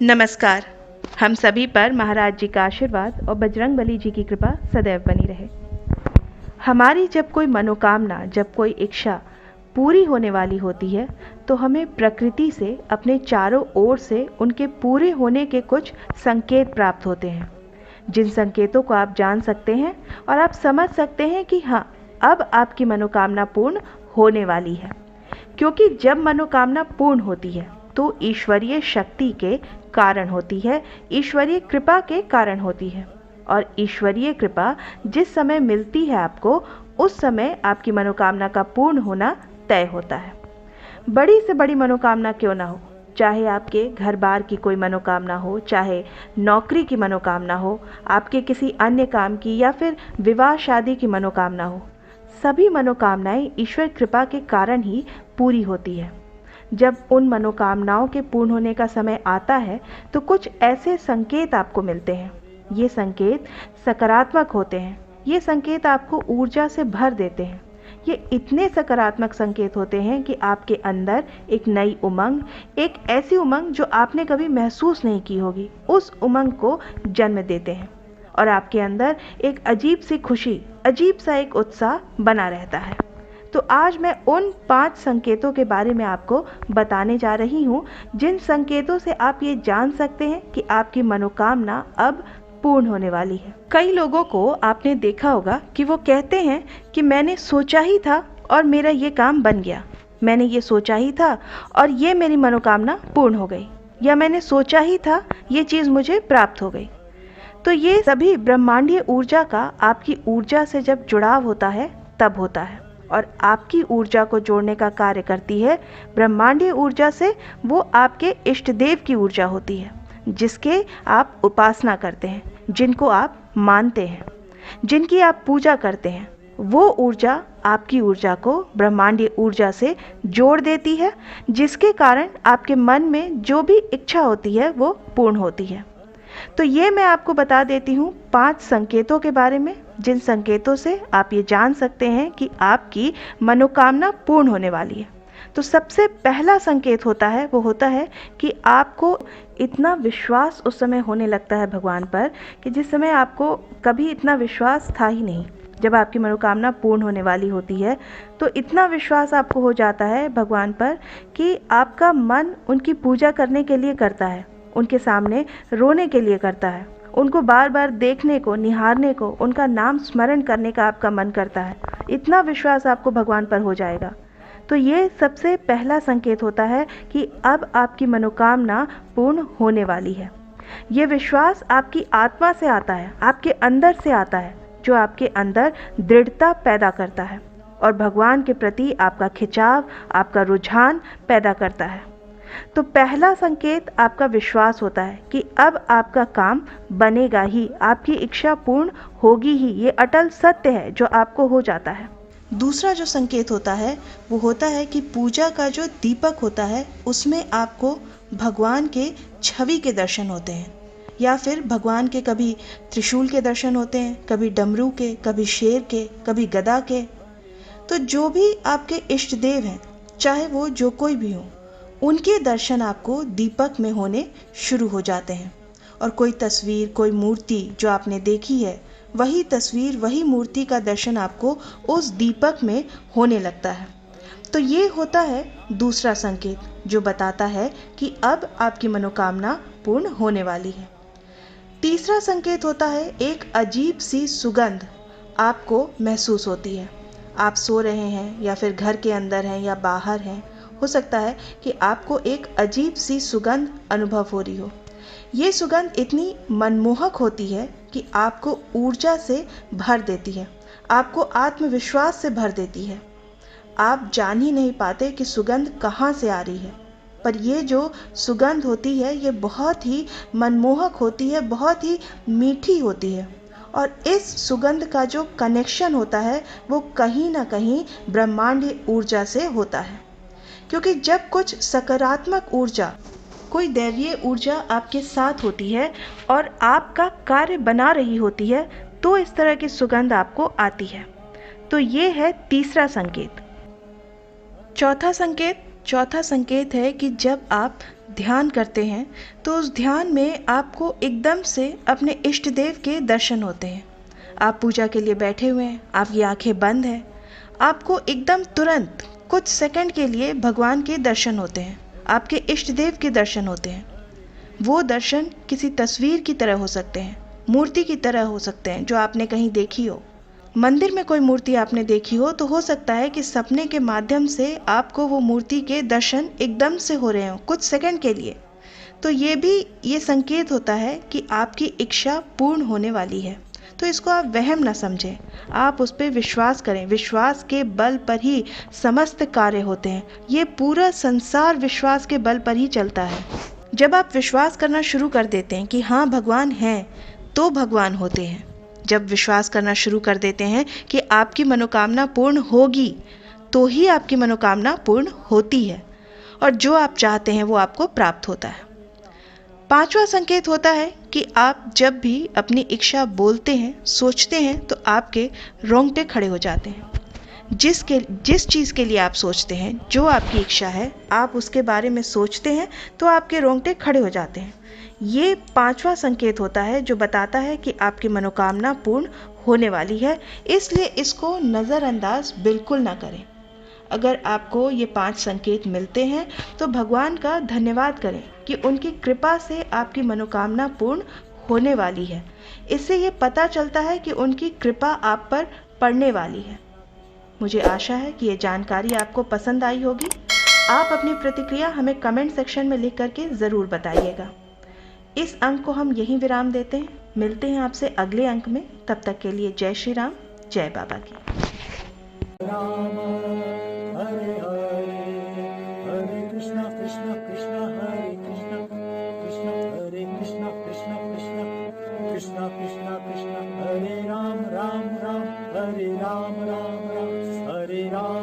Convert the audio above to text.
नमस्कार। हम सभी पर महाराज जी का आशीर्वाद और बजरंगबली जी की कृपा सदैव बनी रहे। हमारी जब कोई मनोकामना, जब कोई इच्छा पूरी होने वाली होती है तो हमें प्रकृति से, अपने चारों ओर से उनके पूरे होने के कुछ संकेत प्राप्त होते हैं, जिन संकेतों को आप जान सकते हैं और आप समझ सकते हैं कि हाँ, अब आपकी मनोकामना पूर्ण होने वाली है। क्योंकि जब मनोकामना पूर्ण होती है तो ईश्वरीय शक्ति के कारण होती है, ईश्वरीय कृपा के कारण होती है। और ईश्वरीय कृपा जिस समय मिलती है आपको, उस समय आपकी मनोकामना का पूर्ण होना तय होता है। बड़ी से बड़ी मनोकामना क्यों ना हो, चाहे आपके घर बार की कोई मनोकामना हो, चाहे नौकरी की मनोकामना हो, आपके किसी अन्य काम की, या फिर विवाह शादी की मनोकामना हो, सभी मनोकामनाएं ईश्वर कृपा के कारण ही पूरी होती है। जब उन मनोकामनाओं के पूर्ण होने का समय आता है तो कुछ ऐसे संकेत आपको मिलते हैं। ये संकेत सकारात्मक होते हैं, ये संकेत आपको ऊर्जा से भर देते हैं। ये इतने सकारात्मक संकेत होते हैं कि आपके अंदर एक नई उमंग, एक ऐसी उमंग जो आपने कभी महसूस नहीं की होगी, उस उमंग को जन्म देते हैं और आपके अंदर एक अजीब सी खुशी, अजीब सा एक उत्साह बना रहता है। तो आज मैं उन 5 संकेतों के बारे में आपको बताने जा रही हूँ, जिन संकेतों से आप ये जान सकते हैं कि आपकी मनोकामना अब पूर्ण होने वाली है। कई लोगों को आपने देखा होगा कि वो कहते हैं कि मैंने सोचा ही था और मेरा ये काम बन गया, मैंने ये सोचा ही था और ये मेरी मनोकामना पूर्ण हो गई, या मैंने सोचा ही था ये चीज़ मुझे प्राप्त हो गई। तो ये सभी ब्रह्मांडीय ऊर्जा का आपकी ऊर्जा से जब जुड़ाव होता है तब होता है, और आपकी ऊर्जा को जोड़ने का कार्य करती है ब्रह्मांडीय ऊर्जा से वो आपके इष्ट देव की ऊर्जा होती है, जिसके आप उपासना करते हैं, जिनको आप मानते हैं, जिनकी आप पूजा करते हैं। वो ऊर्जा आपकी ऊर्जा को ब्रह्मांडीय ऊर्जा से जोड़ देती है, जिसके कारण आपके मन में जो भी इच्छा होती है वो पूर्ण होती है। तो ये मैं आपको बता देती हूँ 5 संकेतों के बारे में, जिन संकेतों से आप ये जान सकते हैं कि आपकी मनोकामना पूर्ण होने वाली है। तो सबसे पहला संकेत होता है, वो होता है कि आपको इतना विश्वास उस समय होने लगता है भगवान पर कि जिस समय आपको कभी इतना विश्वास था ही नहीं। जब आपकी मनोकामना पूर्ण होने वाली होती है तो इतना विश्वास आपको हो जाता है भगवान पर कि आपका मन उनकी पूजा करने के लिए करता है, उनके सामने रोने के लिए करता है, उनको बार बार देखने को, निहारने को, उनका नाम स्मरण करने का आपका मन करता है। इतना विश्वास आपको भगवान पर हो जाएगा। तो ये सबसे पहला संकेत होता है कि अब आपकी मनोकामना पूर्ण होने वाली है। ये विश्वास आपकी आत्मा से आता है, आपके अंदर से आता है, जो आपके अंदर दृढ़ता पैदा करता है और भगवान के प्रति आपका खिंचाव, आपका रुझान पैदा करता है। तो पहला संकेत आपका विश्वास होता है कि अब आपका काम बनेगा ही, आपकी इच्छा पूर्ण होगी ही। ये अटल सत्य है जो आपको हो जाता है। दूसरा जो संकेत होता है वो होता है कि पूजा का जो दीपक होता है उसमें आपको भगवान के छवि के दर्शन होते हैं, या फिर भगवान के कभी त्रिशूल के दर्शन होते हैं, कभी डमरू के, कभी शेर के, कभी गदा के। तो जो भी आपके इष्ट देव हैं, चाहे वो जो कोई भी हो, उनके दर्शन आपको दीपक में होने शुरू हो जाते हैं। और कोई तस्वीर, कोई मूर्ति जो आपने देखी है, वही तस्वीर, वही मूर्ति का दर्शन आपको उस दीपक में होने लगता है। तो ये होता है दूसरा संकेत, जो बताता है कि अब आपकी मनोकामना पूर्ण होने वाली है। तीसरा संकेत होता है एक अजीब सी सुगंध आपको महसूस होती है। आप सो रहे हैं या फिर घर के अंदर हैं या बाहर हैं, हो सकता है कि आपको एक अजीब सी सुगंध अनुभव हो रही हो। ये सुगंध इतनी मनमोहक होती है कि आपको ऊर्जा से भर देती है, आपको आत्मविश्वास से भर देती है। आप जान ही नहीं पाते कि सुगंध कहाँ से आ रही है, पर ये जो सुगंध होती है ये बहुत ही मनमोहक होती है, बहुत ही मीठी होती है। और इस सुगंध का जो कनेक्शन होता है वो कहीं ना कहीं ब्रह्मांडीय ऊर्जा से होता है। क्योंकि जब कुछ सकारात्मक ऊर्जा, कोई दैवीय ऊर्जा आपके साथ होती है और आपका कार्य बना रही होती है, तो इस तरह की सुगंध आपको आती है। तो ये है तीसरा संकेत। चौथा संकेत है कि जब आप ध्यान करते हैं तो उस ध्यान में आपको एकदम से अपने इष्ट देव के दर्शन होते हैं। आप पूजा के लिए बैठे हुए हैं, आपकी आंखें बंद हैं, आपको एकदम तुरंत कुछ सेकंड के लिए भगवान के दर्शन होते हैं, आपके इष्ट देव के दर्शन होते हैं। वो दर्शन किसी तस्वीर की तरह हो सकते हैं, मूर्ति की तरह हो सकते हैं जो आपने कहीं देखी हो। मंदिर में कोई मूर्ति आपने देखी हो तो हो सकता है कि सपने के माध्यम से आपको वो मूर्ति के दर्शन एकदम से हो रहे हों कुछ सेकंड के लिए। तो ये संकेत होता है कि आपकी इच्छा पूर्ण होने वाली है। तो इसको आप वहम न समझें, आप उस पर विश्वास करें। विश्वास के बल पर ही समस्त कार्य होते हैं। ये पूरा संसार विश्वास के बल पर ही चलता है। जब आप विश्वास करना शुरू कर देते हैं कि हाँ भगवान हैं, तो भगवान होते हैं। जब विश्वास करना शुरू कर देते हैं कि आपकी मनोकामना पूर्ण होगी, तो ही आपकी मनोकामना पूर्ण होती है और जो आप चाहते हैं वो आपको प्राप्त होता है। पांचवा संकेत होता है कि आप जब भी अपनी इच्छा बोलते हैं, सोचते हैं, तो आपके रोंगटे खड़े हो जाते हैं। जिस चीज़ के लिए आप सोचते हैं, जो आपकी इच्छा है, आप उसके बारे में सोचते हैं तो आपके रोंगटे खड़े हो जाते हैं। ये पांचवा संकेत होता है जो बताता है कि आपकी मनोकामना पूर्ण होने वाली है। इसलिए इसको नज़रअंदाज बिल्कुल ना करें। अगर आपको ये 5 संकेत मिलते हैं तो भगवान का धन्यवाद करें कि उनकी कृपा से आपकी मनोकामना पूर्ण होने वाली है। इससे ये पता चलता है कि उनकी कृपा आप पर पड़ने वाली है। मुझे आशा है कि ये जानकारी आपको पसंद आई होगी। आप अपनी प्रतिक्रिया हमें कमेंट सेक्शन में लिख करके ज़रूर बताइएगा। इस अंक को हम यहीं विराम देते हैं। मिलते हैं आपसे अगले अंक में। तब तक के लिए जय श्री राम, जय बाबा की। राम हरे हरे हरे कृष्णा कृष्णा कृष्णा हरे कृष्णा कृष्णा हरे कृष्णा कृष्णा कृष्णा कृष्णा कृष्णा कृष्णा हरे राम राम राम हरे राम राम राम हरे राम।